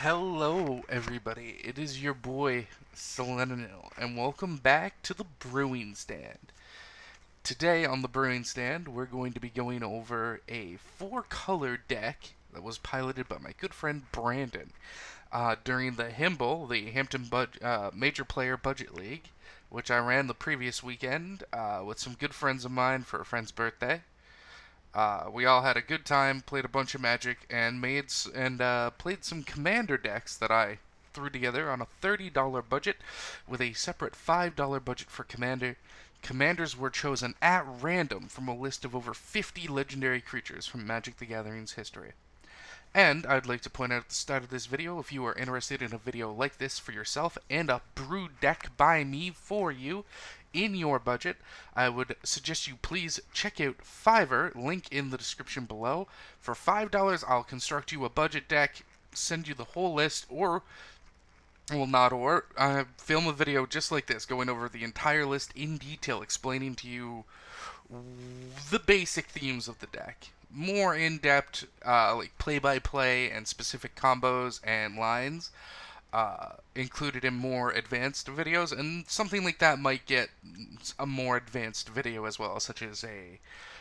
Hello, everybody. It is your boy, Selenonil, and welcome back to the Brewing Stand. Today on the Brewing Stand, we're going to be going over a four-color deck that was piloted by my good friend Brandon during the HIMBL, the Major Player Budget League, which I ran the previous weekend with some good friends of mine for a friend's birthday. We all had a good time, played a bunch of Magic, and played some Commander decks that I threw together on a $30 budget, with a separate $5 budget for Commander. Commanders were chosen at random from a list of over 50 legendary creatures from Magic the Gathering's history. And I'd like to point out at the start of this video, if you are interested in a video like this for yourself and a brew deck by me for you in your budget, I would suggest you please check out Fiverr, link in the description below. For $5, I'll construct you a budget deck, send you the whole list, film a video just like this, going over the entire list in detail, explaining to you the basic themes of the deck. More in depth, like play by play and specific combos and lines, included in more advanced videos, and something like that might get a more advanced video as well, such as a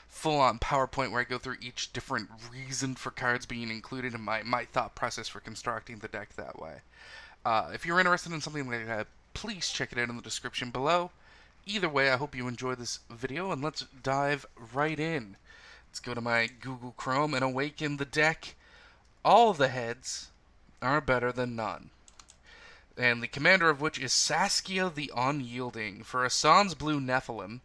full-on PowerPoint where I go through each different reason for cards being included in my thought process for constructing the deck that way. If you're interested in something like that, please check it out in the description below. Either way, I hope you enjoy this video, and let's dive right in. Let's go to my Google Chrome and awaken the deck. All the heads are better than none. And the commander of which is Saskia the Unyielding. For a Sans Blue Nephilim,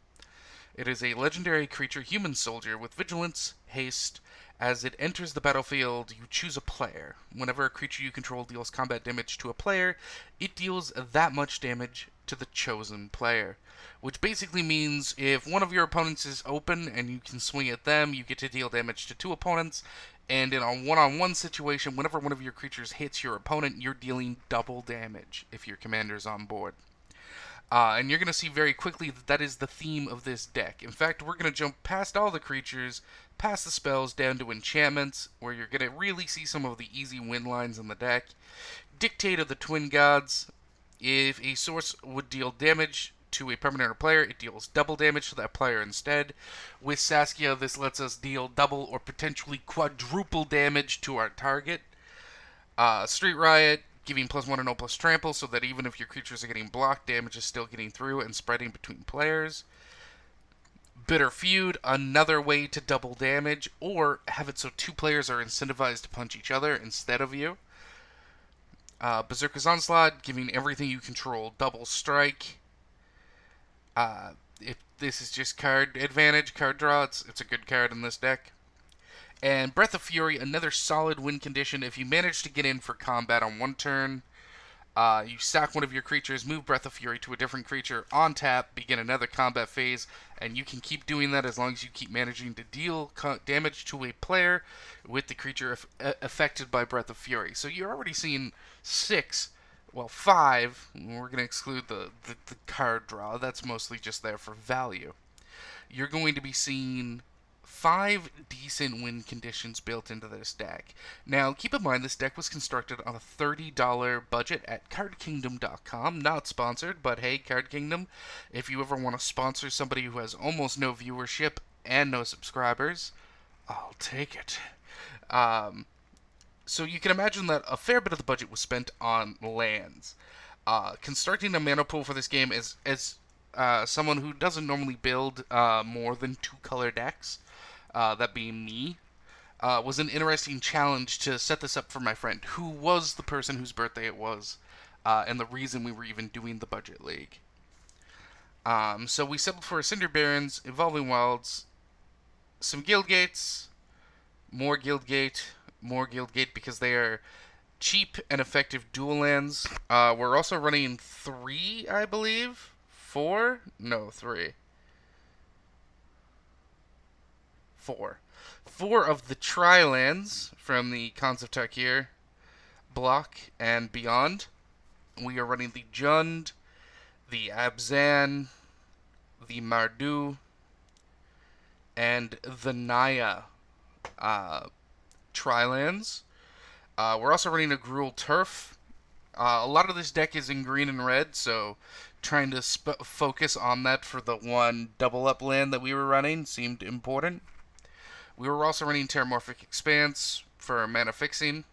it is a legendary creature human soldier with vigilance, haste. As it enters the battlefield, you choose a player. Whenever a creature you control deals combat damage to a player, it deals that much damage to the chosen player. Which basically means if one of your opponents is open and you can swing at them, you get to deal damage to two opponents. And in a one-on-one situation, whenever one of your creatures hits your opponent, you're dealing double damage if your commander's on board. And you're going to see very quickly that that is the theme of this deck. In fact, we're going to jump past all the creatures, past the spells, down to enchantments, where you're going to really see some of the easy win lines in the deck. Dictate of the Twin Gods. If a source would deal damage to a permanent or player, it deals double damage to that player instead. With Saskia, this lets us deal double or potentially quadruple damage to our target. Street Riot, giving +1 and 0+ trample, so that even if your creatures are getting blocked, damage is still getting through and spreading between players. Bitter Feud, another way to double damage, or have it so two players are incentivized to punch each other instead of you. Berserker's Onslaught, giving everything you control double strike. If this is just card advantage, card draw, it's a good card in this deck. And Breath of Fury, another solid win condition. If you manage to get in for combat on one turn, you sack one of your creatures, move Breath of Fury to a different creature, on tap, begin another combat phase, and you can keep doing that as long as you keep managing to deal damage to a player with the creature affected by Breath of Fury. So you're already seeing 5. We're going to exclude the card draw. That's mostly just there for value. You're going to be seeing 5 decent win conditions built into this deck. Now, keep in mind, this deck was constructed on a $30 budget at cardkingdom.com. Not sponsored, but hey, Card Kingdom, if you ever want to sponsor somebody who has almost no viewership and no subscribers, I'll take it. So you can imagine that a fair bit of the budget was spent on lands. Constructing a mana pool for this game as someone who doesn't normally build more than 2-color decks, that being me, was an interesting challenge to set this up for my friend, who was the person whose birthday it was, and the reason we were even doing the Budget League. So we settled for Cinder Barrens, Evolving Wilds, some Guild Gates, more Guild Gate because they are cheap and effective dual lands. We're also running 3, I believe. 4? No, 3. 4. 4 of the Tri-lands from the Khans of Tarkir block and beyond. We are running the Jund, the Abzan, the Mardu, and the Naya Tri-lands. We're also running a Gruul Turf. A lot of this deck is in green and red, so trying to focus on that for the one double up land that we were running seemed important. We were also running Terramorphic Expanse for mana fixing,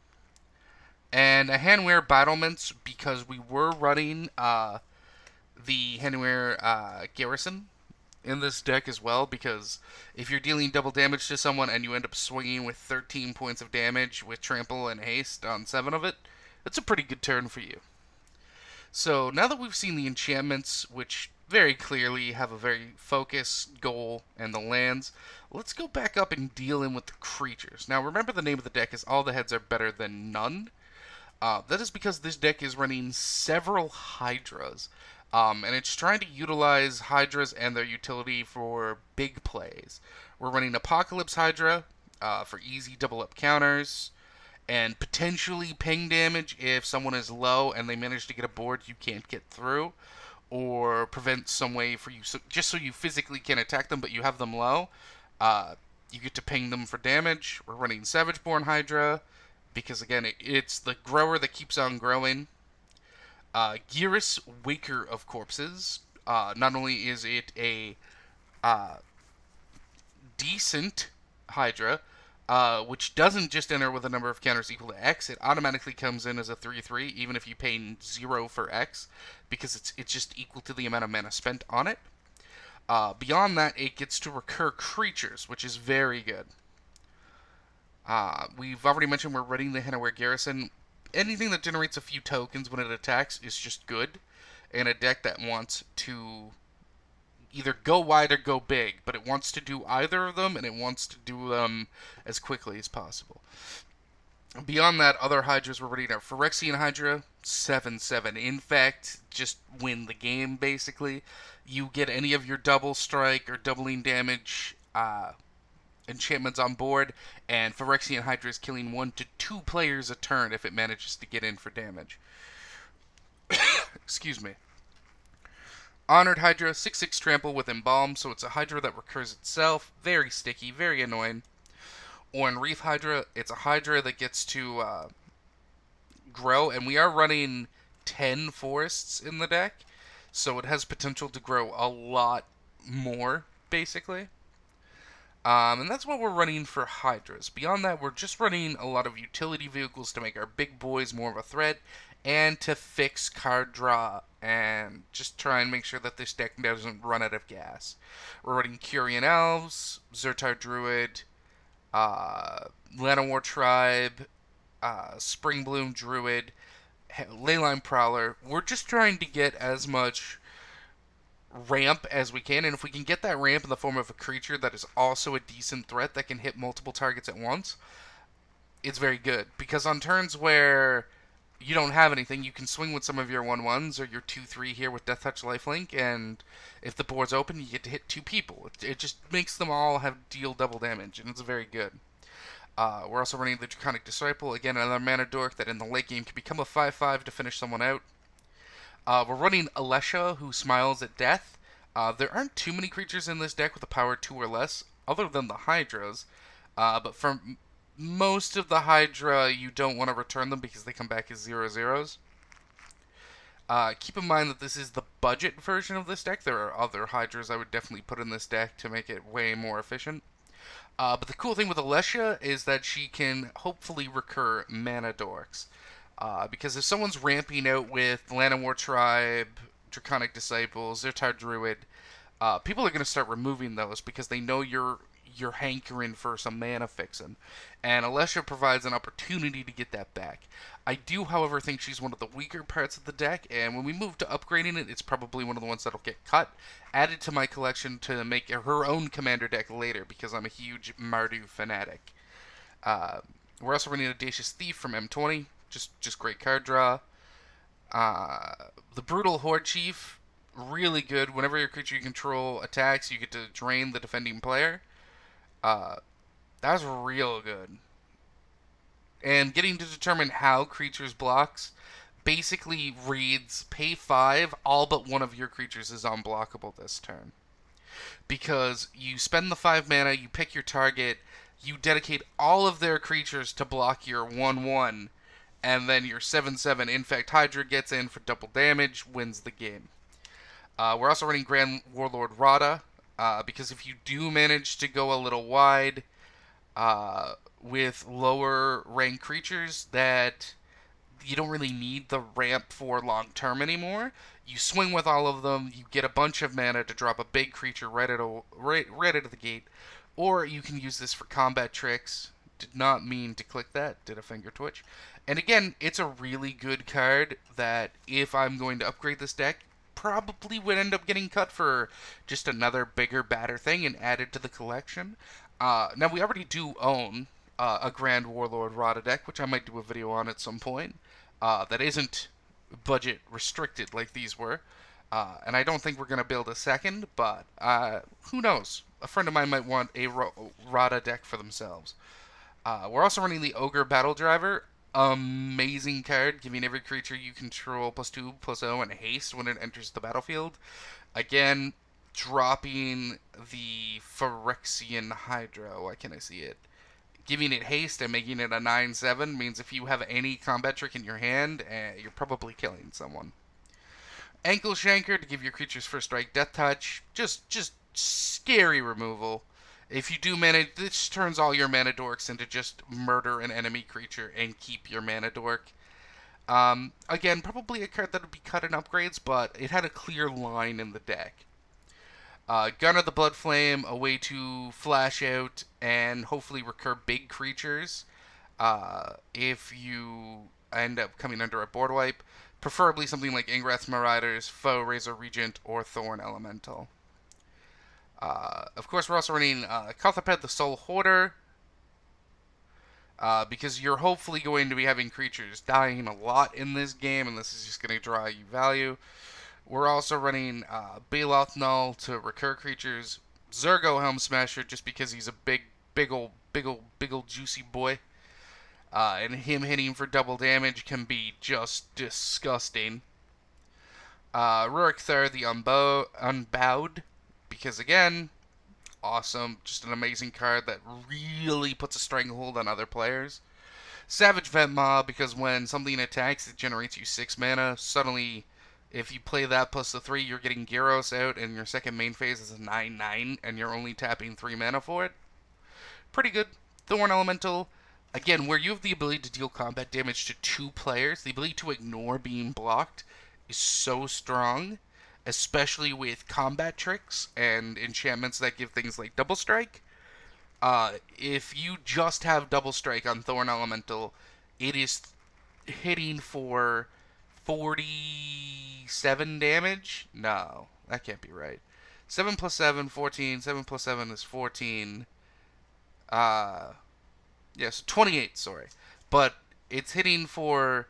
and a Handwear Battlements because we were running the Handwear Garrison in this deck as well, because if you're dealing double damage to someone and you end up swinging with 13 points of damage with Trample and Haste on 7 of it, that's a pretty good turn for you. So now that we've seen the enchantments, which very clearly have a very focused goal, and the lands, let's go back up and deal in with the creatures. Now remember, the name of the deck is All the Heads Are Better Than None. That is because this deck is running several Hydras, and it's trying to utilize Hydras and their utility for big plays. We're running Apocalypse Hydra for easy double up counters, and potentially ping damage if someone is low and they manage to get a board you can't get through, or prevent some way for you, just so you physically can attack them but you have them low. You get to ping them for damage. We're running Savageborn Hydra because, again, it's the grower that keeps on growing. Gearus, Waker of Corpses. Not only is it a decent Hydra, which doesn't just enter with a number of counters equal to X, it automatically comes in as a 3/3, even if you pay 0 for X, because it's just equal to the amount of mana spent on it. Beyond that, it gets to recur creatures, which is very good. We've already mentioned we're running the Handwear Garrison. Anything that generates a few tokens when it attacks is just good in a deck that wants to either go wide or go big, but it wants to do either of them, and it wants to do them as quickly as possible. Beyond that, other Hydras we're running are Phyrexian Hydra, 7/7. In fact, just win the game, basically. You get any of your double strike or doubling damage enchantments on board, and Phyrexian Hydra is killing 1 to 2 players a turn if it manages to get in for damage. Excuse me. Honored Hydra, 6/6 trample with Embalm, so it's a Hydra that recurs itself. Very sticky, very annoying. Oran Reef Hydra, it's a Hydra that gets to grow, and we are running 10 forests in the deck, so it has potential to grow a lot more, basically. And that's what we're running for Hydras. Beyond that, we're just running a lot of utility vehicles to make our big boys more of a threat, and to fix card draw, and just try and make sure that this deck doesn't run out of gas. We're running Curian Elves, Zertar Druid, Llanowar Tribe, Springbloom Druid, Leyline Prowler. We're just trying to get as much ramp as we can, and if we can get that ramp in the form of a creature that is also a decent threat that can hit multiple targets at once, it's very good. Because on turns where you don't have anything, you can swing with some of your 1/1s or your 2/3 here with Death Touch Lifelink, and if the board's open, you get to hit 2 people. It just makes them all deal double damage, and it's very good. We're also running the Draconic Disciple, again another mana dork that in the late game can become a 5/5 to finish someone out. We're running Alesha, who smiles at death. There aren't too many creatures in this deck with a power 2 or less, other than the Hydras, but for most of the Hydra, you don't want to return them because they come back as 0/0s. Keep in mind that this is the budget version of this deck. There are other Hydras I would definitely put in this deck to make it way more efficient. But the cool thing with Alesha is that she can hopefully recur mana dorks. Because if someone's ramping out with Llanowar Tribe, Draconic Disciples, Zertar Druid, people are going to start removing those because they know you're hankering for some mana fixing. And Alesha provides an opportunity to get that back. I do, however, think she's one of the weaker parts of the deck, and when we move to upgrading it, it's probably one of the ones that'll get cut, added to my collection to make her own commander deck later, because I'm a huge Mardu fanatic. We're also running Audacious Thief from M20, just great card draw. The Brutal Horde Chief, really good. Whenever your creature you control attacks, you get to drain the defending player. That's real good. And getting to determine how creatures blocks basically reads pay 5, all but one of your creatures is unblockable this turn. Because you spend the 5 mana, you pick your target, you dedicate all of their creatures to block your 1/1, and then your 7/7 Infect Hydra gets in for double damage, wins the game. We're also running Grand Warlord Rada, because if you do manage to go a little wide with lower rank creatures that you don't really need the ramp for long term anymore, you swing with all of them, you get a bunch of mana to drop a big creature right out of the gate, or you can use this for combat tricks. Did not mean to click that, did a finger twitch. And again, it's a really good card that if I'm going to upgrade this deck, probably would end up getting cut for just another bigger, badder thing and added to the collection. Now, we already do own a Grand Warlord Rada deck, which I might do a video on at some point, that isn't budget restricted like these were. And I don't think we're going to build a second, but who knows? A friend of mine might want a Rada deck for themselves. We're also running the Ogre Battle Driver. Amazing card, giving every creature you control +2/+0 and haste when it enters the battlefield. Again, dropping the Phyrexian Hydra. Why can't I see it? Giving it haste and making it a 9/7 means if you have any combat trick in your hand, you're probably killing someone. Ankle Shanker to give your creatures first strike, death touch. Just scary removal. If you do mana, this turns all your mana dorks into just murder an enemy creature and keep your mana dork. Again, probably a card that would be cut in upgrades, but it had a clear line in the deck. Gun of the Blood Flame, a way to flash out and hopefully recur big creatures if you end up coming under a board wipe. Preferably something like Ingrath's Marauders, Foe Razor Regent, or Thorn Elemental. Of course, we're also running Kothoped the Soul Hoarder, because you're hopefully going to be having creatures dying a lot in this game, and this is just going to draw you value. We're also running Baloth Null to recur creatures, Zergo Helm Smasher just because he's a big old juicy boy, and him hitting for double damage can be just disgusting. Rurik Thur the Unbowed, because again, awesome, just an amazing card that really puts a stranglehold on other players. Savage Vent Mob, because when something attacks, it generates you 6 mana. Suddenly, if you play that plus the 3, you're getting Gyros out, and your second main phase is a 9/9, and you're only tapping 3 mana for it. Pretty good. Thorn Elemental, again, where you have the ability to deal combat damage to 2 players, the ability to ignore being blocked is so strong, especially with combat tricks and enchantments that give things like Double Strike. If you just have Double Strike on Thorn Elemental, it is hitting for 47 damage? No, that can't be right. 7 plus 7, 14. 7 plus 7 is 14. Yes, 28, sorry. But it's hitting for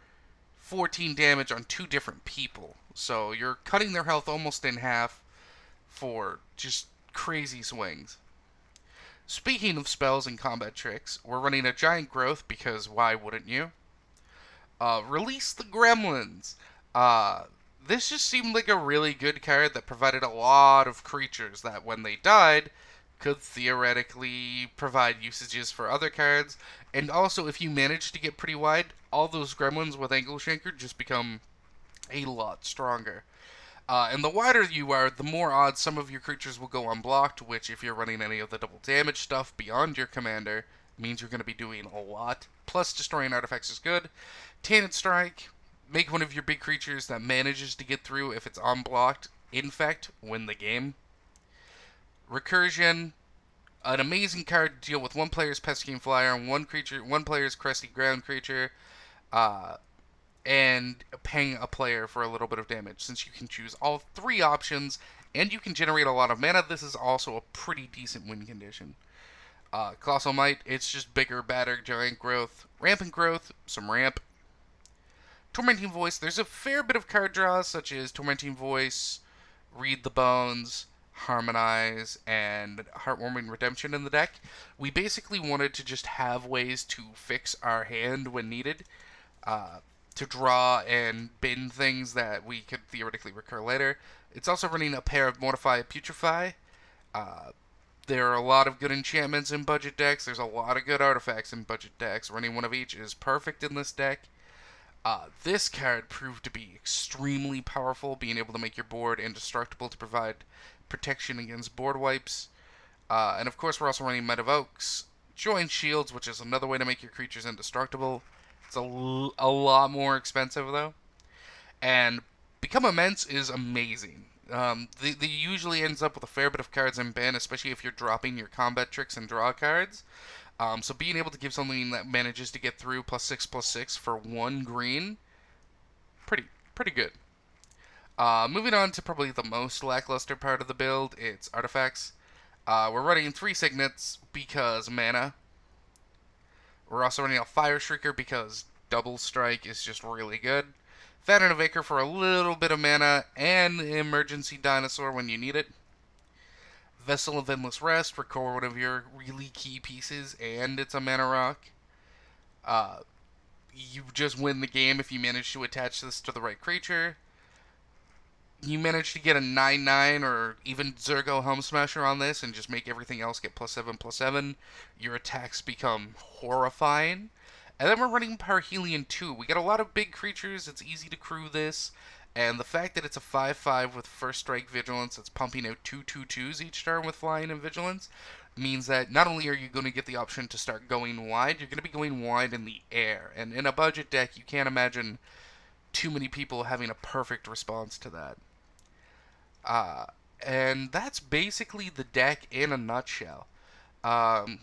14 damage on 2 different people. So you're cutting their health almost in half for just crazy swings. Speaking of spells and combat tricks, we're running a Giant Growth because why wouldn't you? Release the Gremlins. This just seemed like a really good card that provided a lot of creatures that when they died could theoretically provide usages for other cards. And also, if you manage to get pretty wide, all those Gremlins with Ankle Shanker just become a lot stronger. And the wider you are, the more odds some of your creatures will go unblocked, which if you're running any of the double damage stuff beyond your commander, means you're going to be doing a lot. Plus, destroying artifacts is good. Tainted Strike, make one of your big creatures that manages to get through if it's unblocked. Infect, win the game. Recursion, an amazing card to deal with one player's Pesking Flyer and one player's Crusty Ground creature, and paying a player for a little bit of damage. Since you can choose all 3 options, and you can generate a lot of mana, this is also a pretty decent win condition. Colossal Might, it's just bigger, badder, Giant Growth, Rampant Growth, some ramp. Tormenting Voice, there's a fair bit of card draws, such as Tormenting Voice, Read the Bones, Harmonize, and Heartwarming Redemption in the deck. We basically wanted to just have ways to fix our hand when needed, to draw and bin things that we could theoretically recur later. It's also running a pair of Mortify and Putrefy. There are a lot of good enchantments in budget decks. There's a lot of good artifacts in budget decks. Running one of each is perfect in this deck. This card proved to be extremely powerful, being able to make your board indestructible to provide protection against board wipes. And of course, we're also running Might of Oaks, Joint Shields, which is another way to make your creatures indestructible. It's a lot more expensive, though. And Become Immense is amazing. The usually ends up with a fair bit of cards in ban, especially if you're dropping your combat tricks and draw cards. So being able to give something that manages to get through +6/+6 for 1 green, pretty good. Moving on to probably the most lackluster part of the build, it's artifacts. We're running 3 Signets because mana. We're also running a Fire Shrieker because Double Strike is just really good. Fountain of Acre for a little bit of mana, and Emergency Dinosaur when you need it. Vessel of Endless Rest, record one of your really key pieces, and it's a mana rock. You just win the game if you manage to attach this to the right creature. You manage to get a 9/9 or even Zergo Helm Smasher on this and just make everything else get +7/+7. Your attacks become horrifying. And then we're running Parhelion 2. We got a lot of big creatures. It's easy to crew this. And the fact that it's a 5/5 with First Strike Vigilance that's pumping out 2/2/2s each turn with Flying and Vigilance means that not only are you going to get the option to start going wide, you're going to be going wide in the air. And in a budget deck, you can't imagine too many people having a perfect response to that. And that's basically the deck in a nutshell. Um,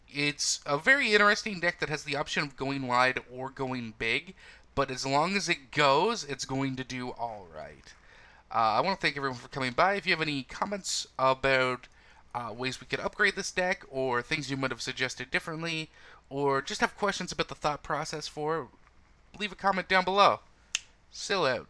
it's a very interesting deck that has the option of going wide or going big, but as long as it goes, it's going to do all right. I want to thank everyone for coming by. If you have any comments about ways we could upgrade this deck, or things you might have suggested differently, or just have questions about the thought process for it, leave a comment down below. Still out.